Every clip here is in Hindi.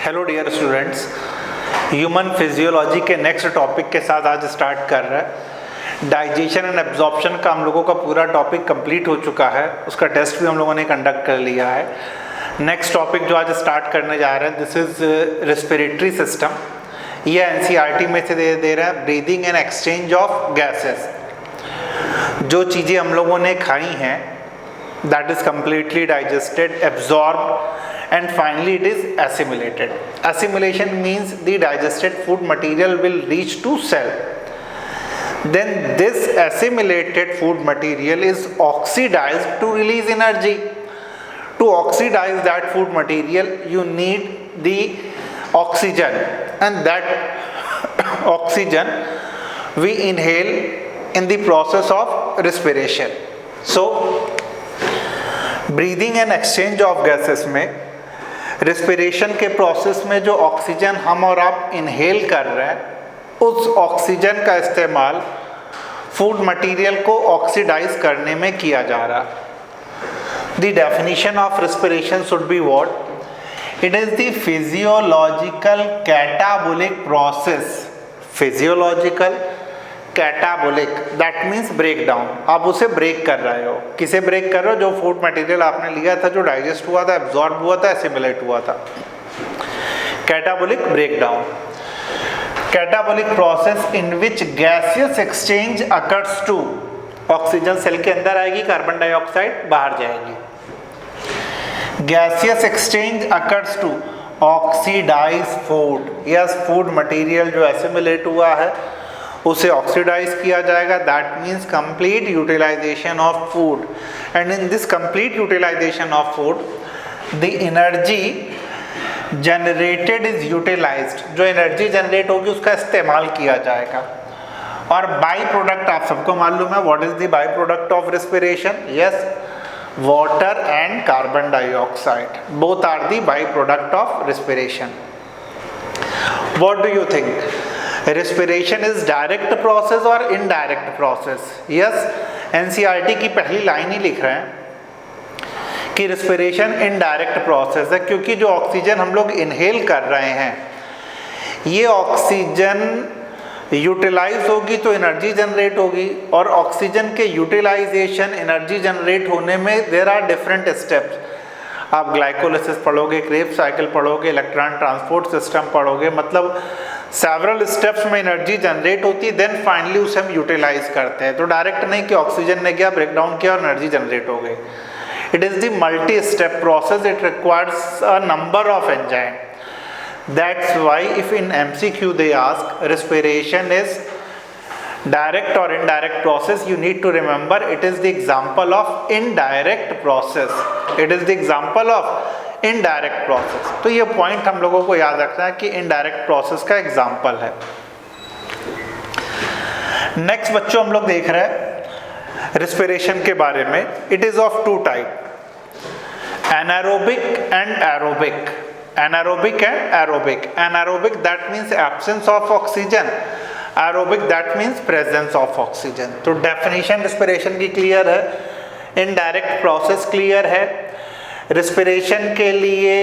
Hello dear students, human physiology के नेक्स्ट टॉपिक के साथ आज स्टार्ट कर रहा है। डाइजेशन एंड एब्जॉर्प्शन का हम लोगों का पूरा टॉपिक कंप्लीट हो चुका है, उसका टेस्ट भी हम लोगों ने कंडक्ट कर लिया है। नेक्स्ट टॉपिक जो आज स्टार्ट करने जा रहे हैं, दिस इज रेस्पिरेटरी सिस्टम। ये एनसीईआरटी में से दे रहा है, breathing and exchange of gases. जो चीज़ें हम लोगों ने खाई हैं that is completely digested, absorbed and finally it is assimilated. Assimilation means the digested food material will reach to cell. Then this assimilated food material is oxidized to release energy. To oxidize that food material you need the oxygen, and that oxygen we inhale in the process of respiration. So breathing and exchange of gases में, रिस्पिरेशन के प्रोसेस में जो ऑक्सीजन हम और आप इनहेल कर रहे हैं, उस ऑक्सीजन का इस्तेमाल फूड मटेरियल को ऑक्सीडाइज करने में किया जा रहा है। The definition of respiration should be what? It is the physiological catabolic process. Physiological catabolic that means break down. आप उसे ब्रेक कर रहे हो। किसे ब्रेक कर रहे हो? जो फूड मटेरियल आपने लिया था, जो डाइजेस्ट हुआ था, एब्जॉर्ब हुआ था, एसिमिलेट हुआ था। Catabolic break down. Catabolic process in which gaseous exchange occurs to, oxygen cell के अंदर आएगी, कार्बन डाइऑक्साइड बाहर जाएगी। Gaseous exchange occurs to oxidise food. Yes, food material जो एसिमिलेट हुआ है उसे ऑक्सीडाइज किया जाएगा। That means complete utilisation of food, and in this complete utilisation of food the energy generated is utilised. जो एनर्जी जनरेट होगी उसका इस्तेमाल किया जाएगा। और बाई प्रोडक्ट आप सबको मालूम है, what is the by product of respiration? Yes, water and carbon dioxide, both are the by product of respiration. What do you think? Respiration is direct process और इनडायरेक्ट प्रोसेस? यस, एनसीईआरटी की पहली लाइन ही लिख रहे हैं कि रेस्पिरेशन इनडायरेक्ट प्रोसेस है, क्योंकि जो ऑक्सीजन हम लोग इनहेल कर रहे हैं, ये ऑक्सीजन यूटिलाइज होगी तो एनर्जी जनरेट होगी, और ऑक्सीजन के यूटिलाइजेशन, एनर्जी जनरेट होने में देयर आर डिफरेंट स्टेप्स। आप ग्लाइकोलिसिस पढ़ोगे, क्रेब्स साइकिल पढ़ोगे, इलेक्ट्रॉन ट्रांसपोर्ट सिस्टम पढ़ोगे, मतलब सेवरल स्टेप्स में एनर्जी जनरेट होती है, देन फाइनली उसे हम यूटिलाइज करते हैं। तो डायरेक्ट नहीं कि ऑक्सीजन ने गया, ब्रेक डाउन किया और एनर्जी जनरेट हो गई। It is the multi step process, it requires a number of enzyme. That's why if in MCQ they ask respiration is direct or indirect process, you need to remember it is the example of indirect process. It is the example of indirect process. तो ये पॉइंट हम लोगों को याद रखना है कि इनडायरेक्ट प्रोसेस का एग्जाम्पल है। नेक्स्ट बच्चों हम लोग देख रहे हैं रिस्पिरेशन के बारे में। It is of two type, anaerobic and aerobic. Anaerobic and aerobic. Anaerobic that means absence of oxygen, aerobic that means presence of oxygen. तो डेफिनेशन रिस्पिरेशन की क्लियर है, इनडायरेक्ट प्रोसेस क्लियर है। रिस्पिरेशन के लिए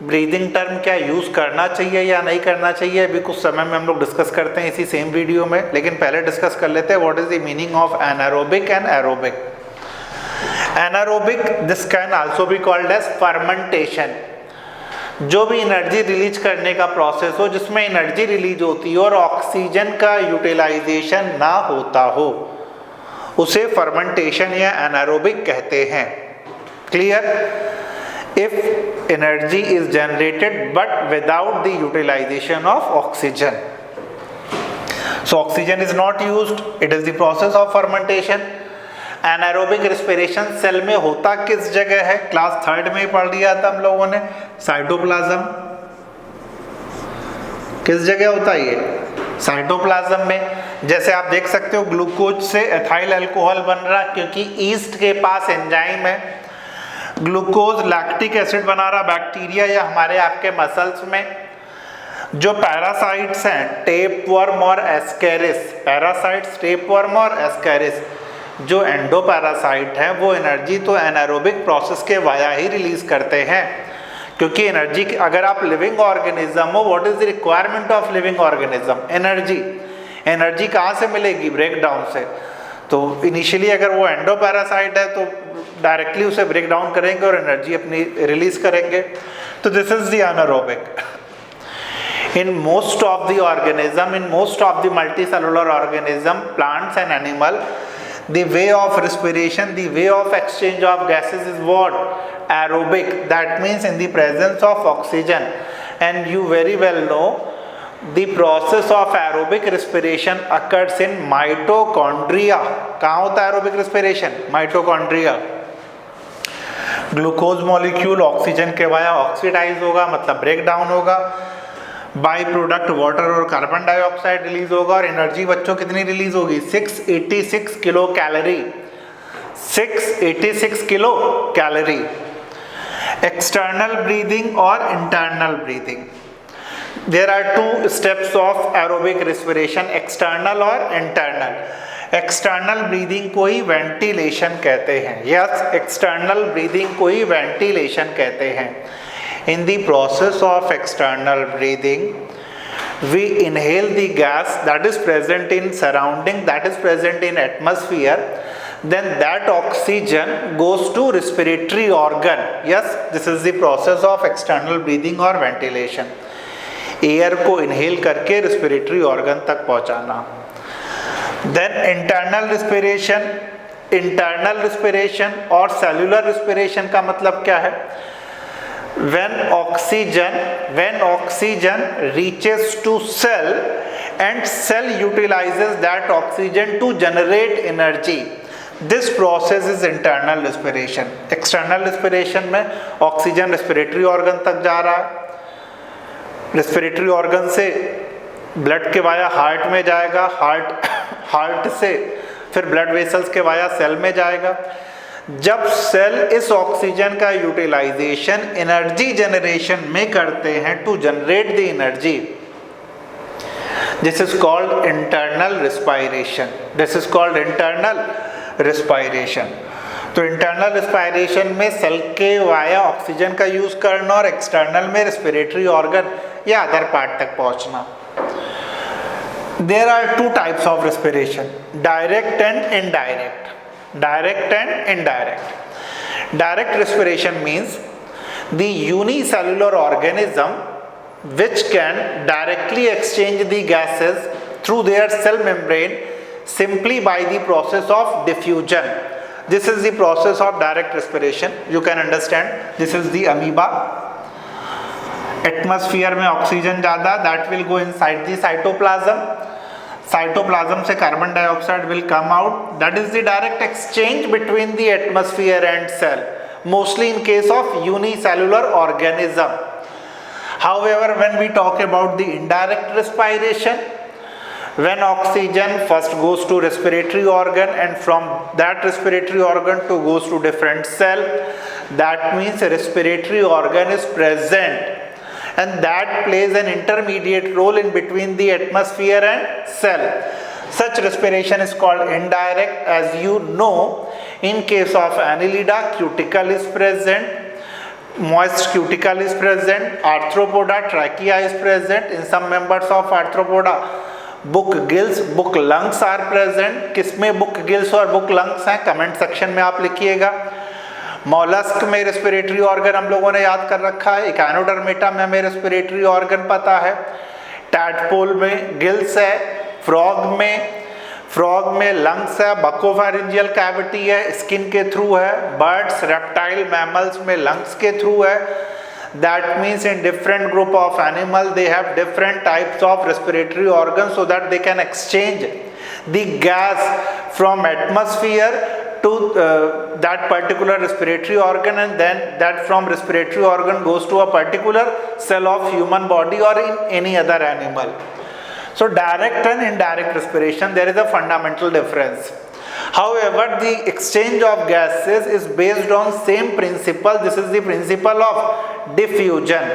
ब्रीदिंग टर्म क्या यूज़ करना चाहिए या नहीं करना चाहिए, अभी कुछ समय में हम लोग डिस्कस करते हैं इसी सेम वीडियो में, लेकिन पहले डिस्कस कर लेते हैं what is the meaning of anaerobic and aerobic. Anaerobic, this can also be called as fermentation. जो भी एनर्जी रिलीज करने का प्रोसेस हो, जिसमें एनर्जी रिलीज होती हो और ऑक्सीजन का यूटिलाइजेशन ना होता हो, उसे फर्मेंटेशन या एनारोबिक कहते हैं। Clear? If energy is generated but without the utilization of oxygen, so oxygen is not used, it is the process of fermentation. Anaerobic respiration cell में होता किस जगह है? क्लास 3rd में ही पढ़ लिया था हम लोगों ने, साइटोप्लाज्म। किस जगह होता है ये? साइटोप्लाज्म में। जैसे आप देख सकते हो ग्लूकोज से एथाइल अल्कोहल बन रहा, क्योंकि ईस्ट के पास एंजाइम है। ग्लूकोज लैक्टिक एसिड बना रहा बैक्टीरिया या हमारे आपके मसल्स में। जो पैरासाइट्स हैं, टेपवर्म और एस्केरिस, पैरासाइट्स टेपवर्म और एस्केरिस, जो एंडोपैरासाइट हैं, वो एनर्जी तो एनारोबिक प्रोसेस के वाया ही रिलीज करते हैं, क्योंकि एनर्जी, अगर आप लिविंग ऑर्गेनिज्म हो, what is the requirement of living organism? Energy. Energy कहाँ से मिलेगी? ब्रेक डाउन से। तो इनिशियली अगर वो एंडोपैरासाइट है तो डायरेक्टली उसे ब्रेक डाउन करेंगे और एनर्जी अपनी रिलीज करेंगे। तो this is the anaerobic. In most of the organism, in most of the multicellular organism, plants and animal, the way of respiration, the way of exchange of gases is what? Aerobic. That means in the presence of oxygen. And you very well know the process of aerobic respiration occurs in mitochondria. कहाँ होता है aerobic respiration? Mitochondria. Glucose molecule oxygen के वाया ऑक्सीडाइज होगा, मतलब ब्रेक डाउन होगा। बाई प्रोडक्ट वाटर और कार्बन डाइऑक्साइड रिलीज होगा और एनर्जी बच्चों कितनी रिलीज होगी? 686 kilo calorie. 686 kilo calorie. External breathing और internal breathing. There are two steps of aerobic respiration, external और इंटरनल। एक्सटर्नल ब्रीदिंग को ही वेंटिलेशन कहते हैं। यस, एक्सटर्नल ब्रीदिंग को ही वेंटिलेशन कहते हैं। In the process of external breathing, we inhale the gas that is present in surrounding, that is present in atmosphere, then that oxygen goes to respiratory organ. Yes, this is the process of external breathing or ventilation. Air को इनहेल करके respiratory organ तक पहुंचाना। Then internal respiration, internal respiration और cellular respiration का मतलब क्या है? When oxygen reaches to cell and cell utilizes that oxygen to generate energy, this process is internal respiration. External respiration में ऑक्सीजन रेस्पिरेटरी ऑर्गन तक जा रहा है, रेस्पिरेटरी ऑर्गन से ब्लड के वाया हार्ट में जाएगा, हार्ट से फिर ब्लड वेसल्स के वाया सेल में जाएगा। जब सेल इस ऑक्सीजन का यूटिलाइजेशन एनर्जी जनरेशन में करते हैं to generate the energy, this is called internal respiration. This is called internal respiration. तो इंटरनल रिस्पायरेशन में सेल के वाया ऑक्सीजन का यूज करना और एक्सटर्नल में रेस्पिरेटरी ऑर्गन या अदर पार्ट तक पहुंचना। There are two types of respiration, direct and indirect. Direct and indirect. Direct respiration means the unicellular organism which can directly exchange the gases through their cell membrane simply by the process of diffusion. This is the process of direct respiration. You can understand. This is the amoeba. Atmosphere में ऑक्सीजन ज़्यादा, that will go inside the cytoplasm. Cytoplasm से carbon dioxide will come out, that is the direct exchange between the atmosphere and cell, mostly in case of unicellular organism. However when we talk about the indirect respiration, when oxygen first goes to respiratory organ and from that respiratory organ to goes to different cell, that means a respiratory organ is present and that plays an intermediate role in between the atmosphere and cell. Such respiration is called indirect. As you know, in case of Annelida, cuticle is present, moist cuticle is present, Arthropoda, trachea is present. In some members of Arthropoda, book gills, book lungs are present. किसमें book gills और book lungs हैं? कमेंट सेक्शन में आप लिखिएगा। मॉलस्क में रेस्पिरेटरी ऑर्गन हम लोगों ने याद कर रखा है, इकानोडर्मेटा में हमें रेस्पिरेटरी ऑर्गन पता है, टैडपोल में गिल्स है, फ्रॉग में लंग्स है, बकोफैरिंजियल कैविटी है, स्किन के थ्रू है, बर्ड्स रेप्टाइल मैमल्स में लंग्स के थ्रू है। That means in different group of animal they have different types of respiratory organs so that they can exchange the gas from atmosphere to that particular respiratory organ, and then that from respiratory organ goes to a particular cell of human body or in any other animal. So direct and indirect respiration, there is a fundamental difference. However, the exchange of gases is based on same principle. This is the principle of diffusion.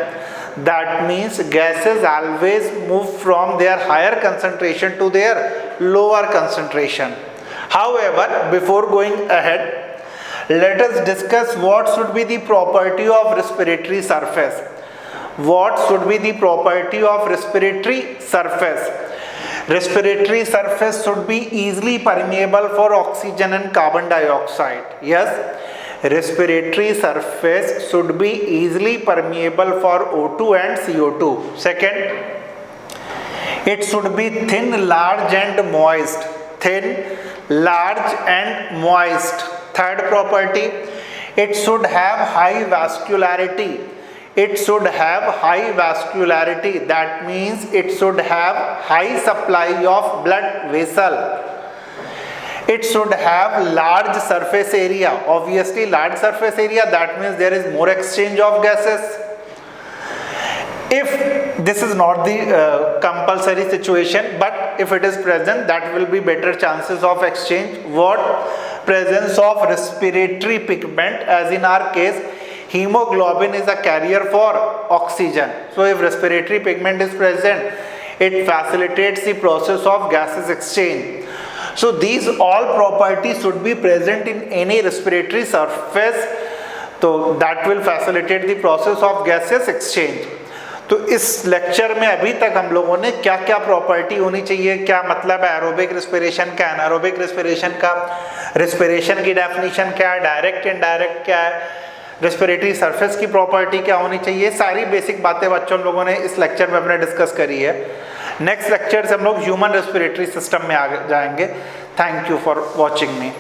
That means gases always move from their higher concentration to their lower concentration. However, before going ahead, Let us discuss what should be the property of respiratory surface. What should be the property of respiratory surface? Respiratory surface should be easily permeable for oxygen and carbon dioxide. Yes, respiratory surface should be easily permeable for O2 and CO2. Second, it should be thin, large and moist. Thin, large and moist. Third property, it should have high vascularity. It should have high vascularity. That means it should have high supply of blood vessel. It should have large surface area. Obviously, large surface area, that means there is more exchange of gases. If this is not the compulsory situation, but if it is present, that will be better chances of exchange. What? Presence of respiratory pigment, as in our case, hemoglobin is a carrier for oxygen. So if respiratory pigment is present, it facilitates the process of gases exchange. So these all properties should be present in any respiratory surface, so that will facilitate the process of gases exchange. तो इस लेक्चर में अभी तक हम लोगों ने क्या क्या प्रॉपर्टी होनी चाहिए, क्या मतलब है एरोबिक रेस्पिरेशन का, एनारोबिक रेस्पिरेशन का, रेस्पिरेशन की डेफिनेशन क्या है, डायरेक्ट इनडायरेक्ट क्या है, रेस्पिरेटरी सरफेस की प्रॉपर्टी क्या होनी चाहिए, सारी बेसिक बातें बच्चों लोगों ने इस लेक्चर में अपने डिस्कस करी है. नेक्स्ट लेक्चर से हम लोग ह्यूमन रेस्पिरेटरी सिस्टम में आगे जाएंगे. Thank you for watching me.